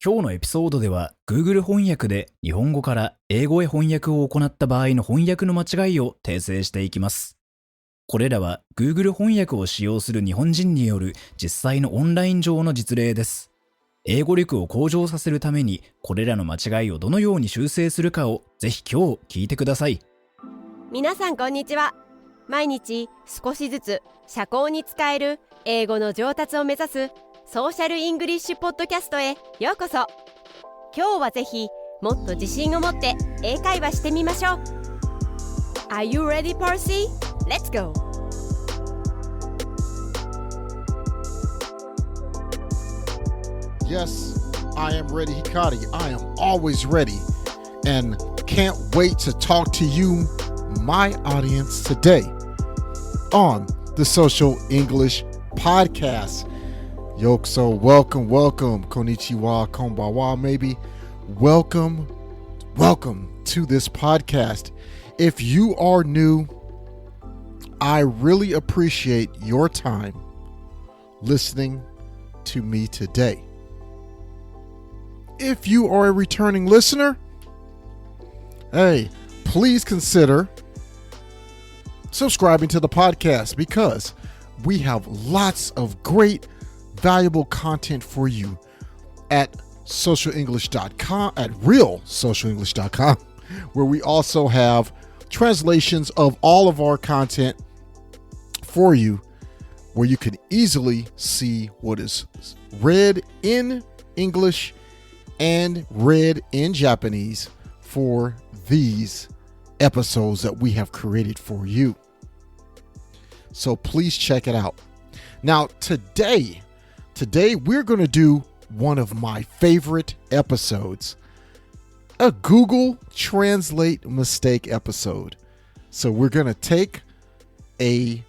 今日のエピソードでは Google 翻訳で日本語から英語へ翻訳を行った場合の翻訳の間違いを訂正していきます。これらは Google 翻訳を使用する日本人による実際のオンライン上の実例です。英語力を向上させるためにこれらの間違いをどのように修正するかをぜひ今日聞いてください。皆さんこんにちは。毎日少しずつ社交に使える英語の上達を目指すソーシャルイングリッシュポッドキャストへようこそ。今日はぜひもっと自信を持って英会話してみましょう。 Are you ready, Percy? Let's go! Yes, I am ready, Hikari. I am always ready and can't wait to talk to you, my audience, today on the Social English Podcast. Yokuso, welcome, konnichiwa, konbanwa, maybe. Welcome to this podcast. If you are new, I really appreciate your time listening to me today. If you are a returning listener, hey, please consider subscribing to the podcast because we have lots of great valuable content for you at socialenglish.com, at realsocialenglish.com, where we also have translations of all of our content for you, where you can easily see what is read in English and read in Japanese for these episodes that we have created for you. So please check it out. Now, today we're going to do one of my favorite episodes, a Google Translate mistake episode. So we're going to take a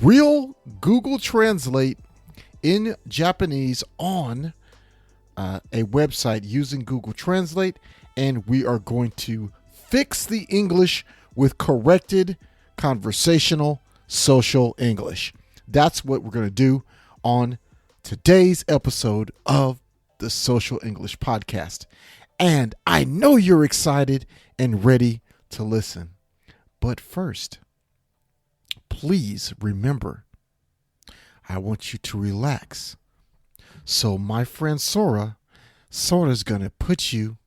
real Google Translate in Japanese on a website using Google Translate, and we are going to fix the English with corrected conversational social English. That's what we're going to do on today's episode of the Social English Podcast. And I know you're excited and ready to listen. But first, please remember, I want you to relax. So my friend Sora's going to put you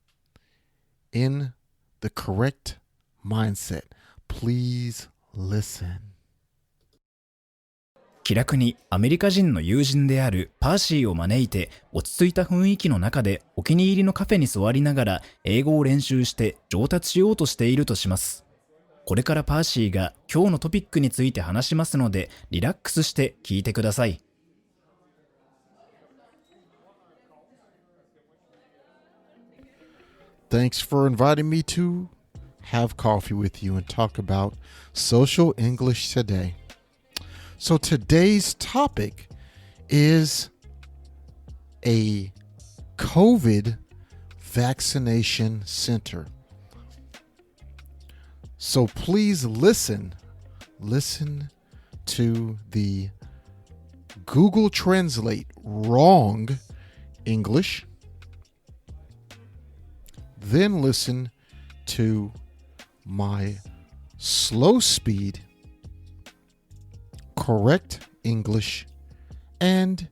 in the correct mindset. Please listen. 気楽にアメリカ人の友人であるパーシーを招いて落ち着いた雰囲気の中でお気に入りのカフェに座りながら英語を練習して上達しようとしているとします。これからパーシーが今日のトピックについて話しますのでリラックスして聞いてください。Thanks for inviting me to have coffee with you and talk about social English today. So today's topic is a COVID vaccination center. So please listen to the Google Translate wrong English. Then listen to my slow speed, correct English, and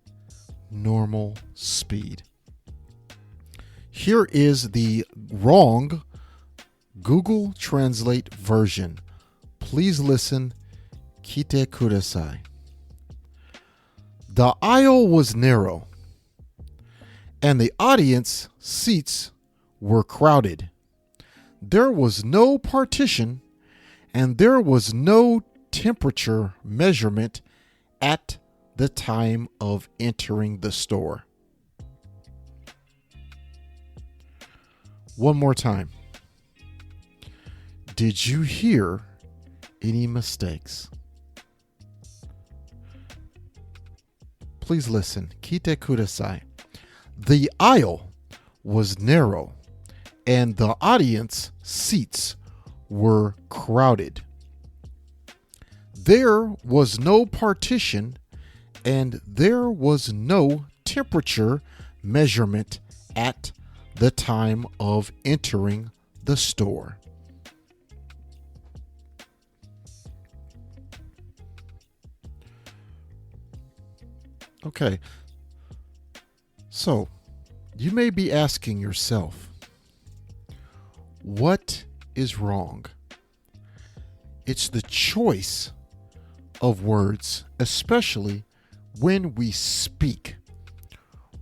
normal speed. Here is the wrong Google Translate version. Please listen. Kite kudasai. The aisle was narrow, and the audience seats were crowded. There was no partition, and there was no temperature measurement at the time of entering the store. One more time. Did you hear any mistakes? Please listen. Kite kudasai. The aisle was narrow, and the audience seats were crowded. There was no partition, and there was no temperature measurement at the time of entering the store. Okay, so you may be asking yourself, what is wrong? It's the choice of words, especially when we speak.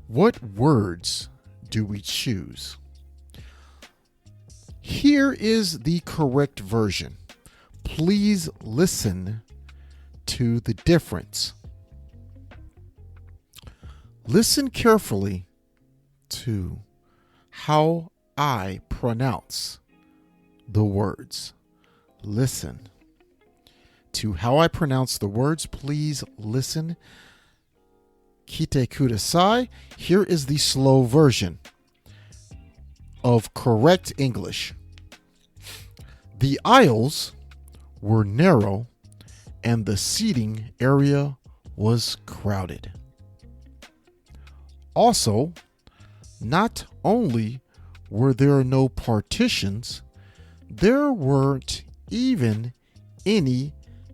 What words do we choose? Here is the correct version. Please listen to the difference. Listen carefully to how I pronounce the words. Listen to how I pronounce the words. Please listen. Kite kudasai. Here is the slow version of correct English. The aisles were narrow and the seating area was crowded. Also, not only were there no partitions, there weren't even any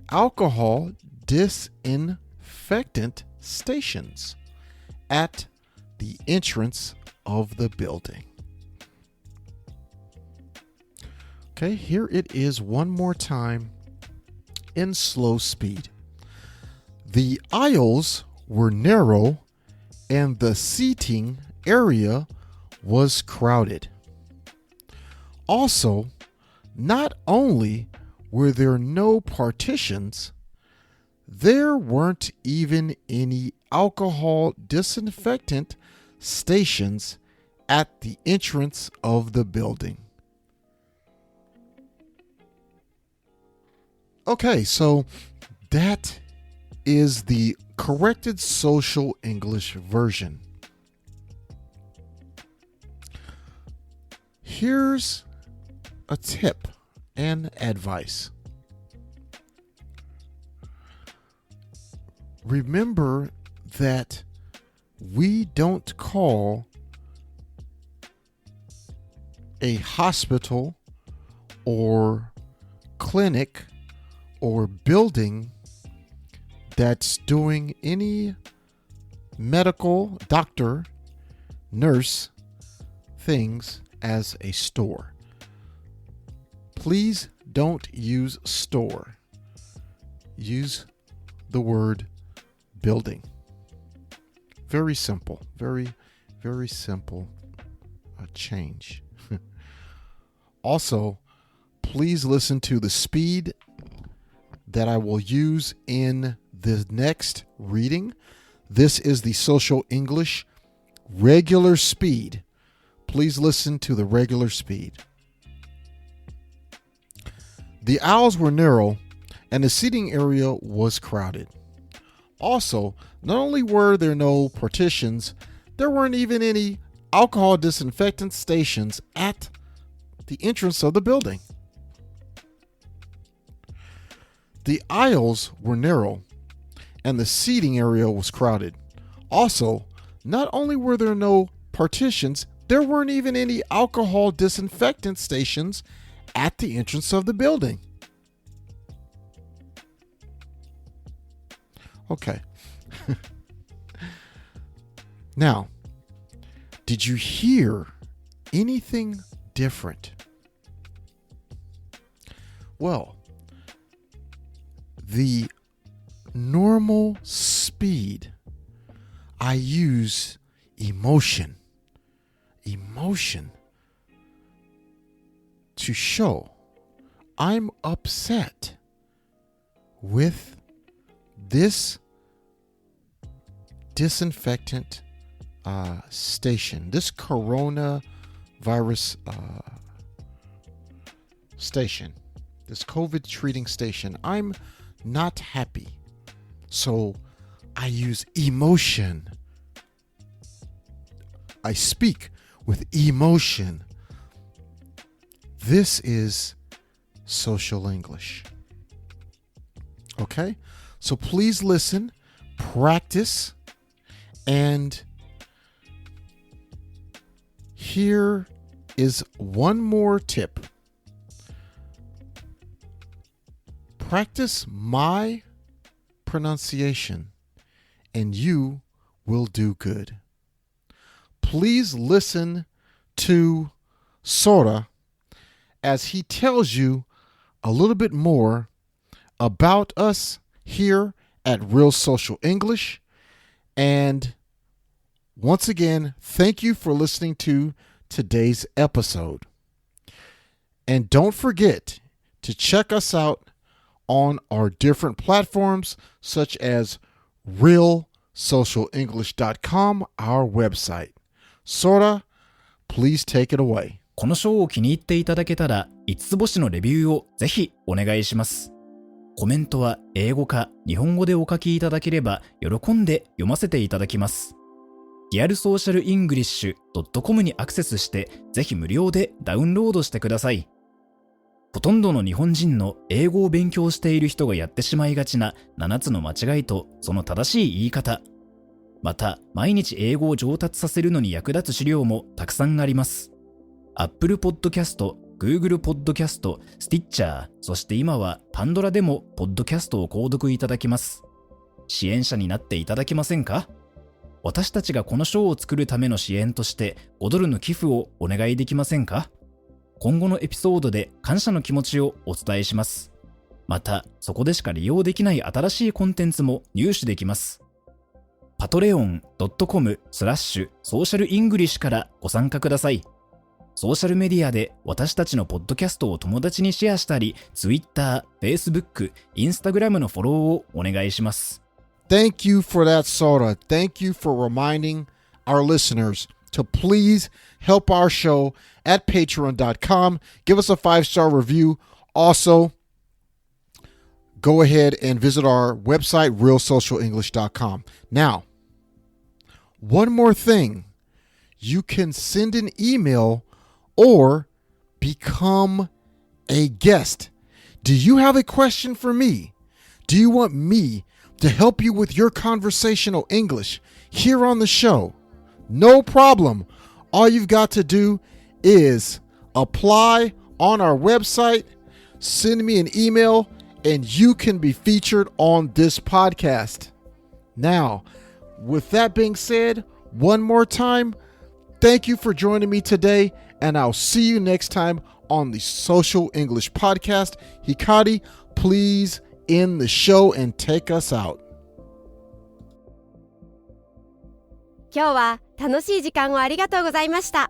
alcohol disinfectant stations at the entrance of the building. Okay, here it is one more time in slow speed. The aisles were narrow and the seating area was crowded. Also, not only were there no partitions, there weren't even any alcohol disinfectant stations at the entrance of the building. Okay, so that is the corrected social English version. Here's a tip and advice. Remember that we don't call a hospital or clinic or building that's doing any medical, doctor, nurse things as a store. Please don't use store. Use the word building. Very simple. Very, very simple change. Also, please listen to the speed that I will use in the next reading. This is the Social English regular speed. Please listen to the regular speed. The aisles were narrow and the seating area was crowded. Also, not only were there no partitions, there weren't even any alcohol disinfectant stations at the entrance of the building. The aisles were narrow and the seating area was crowded. Also, not only were there no partitions, there weren't even any alcohol disinfectant stations at the entrance of the building. Okay. Now, did you hear anything different? Well, the normal speed, I use emotion to show I'm upset with this disinfectant station, this coronavirus station, this COVID treating station. I'm not happy. So I use emotion. I speak with emotion. This is social English. Okay? So please listen, practice, and here is one more tip. Practice my pronunciation, and you will do good. Please listen to Sora as he tells you a little bit more about us here at Real Social English. And once again, thank you for listening to today's episode. And don't forget to check us out on our different platforms such as realsocialenglish.com, our website. Sora, please take it away. このショーを気に入っていただけたら5つ星のレビューをぜひお願いします。コメントは英語か日本語でお書きいただければ喜んで読ませていただきます。corrctly.com にアクセスしてぜひ無料でダウンロードしてください。ほとんどの日本人の英語を勉強している人がやってしまいがちな7つの間違いとその正しい言い方。また、毎日英語を上達させるのに役立つ資料もたくさんあります。Apple Podcast、Google Podcast、Stitcher、そして今はパンドラでもポッドキャストを購読いただきます。支援者になっていただけませんか？私たちがこのショーを作るための支援として5ドルの寄付をお願いできませんか？今後のエピソードで感謝の気持ちをお伝えします。また、そこでしか利用できない新しいコンテンツも入手できます。patreon.com/socialenglish からご参加ください。ソーシャルメディアで私たちのポッドキャストを友達にシェアしたり、Twitter、Facebook、Instagram のフォローをお願いします。Thank you for that, Sora. Thank you for reminding our listeners to please help our show at patreon.com. Give us a 5-star review. Also, go ahead and visit our website, realsocialenglish.com. Now, one more thing. You can send an email or become a guest. Do you have a question for me? Do you want me to help you with your conversational English here on the show? No problem. All you've got to do is apply on our website, send me an email, and you can be featured on this podcast. Now, with that being said, one more time, thank you for joining me today, and I'll see you next time on the Social English Podcast. Hikari, please end the show and take us out. 今日は楽しい時間をありがとうございました。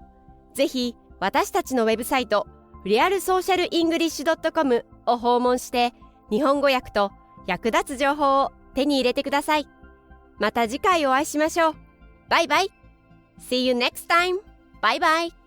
ぜひ私たちのウェブサイト realsocialenglish.com を訪問して日本語訳と役立つ情報を手に入れてください。また次回お会いしましょう。バイバイ。See you next time. Bye bye.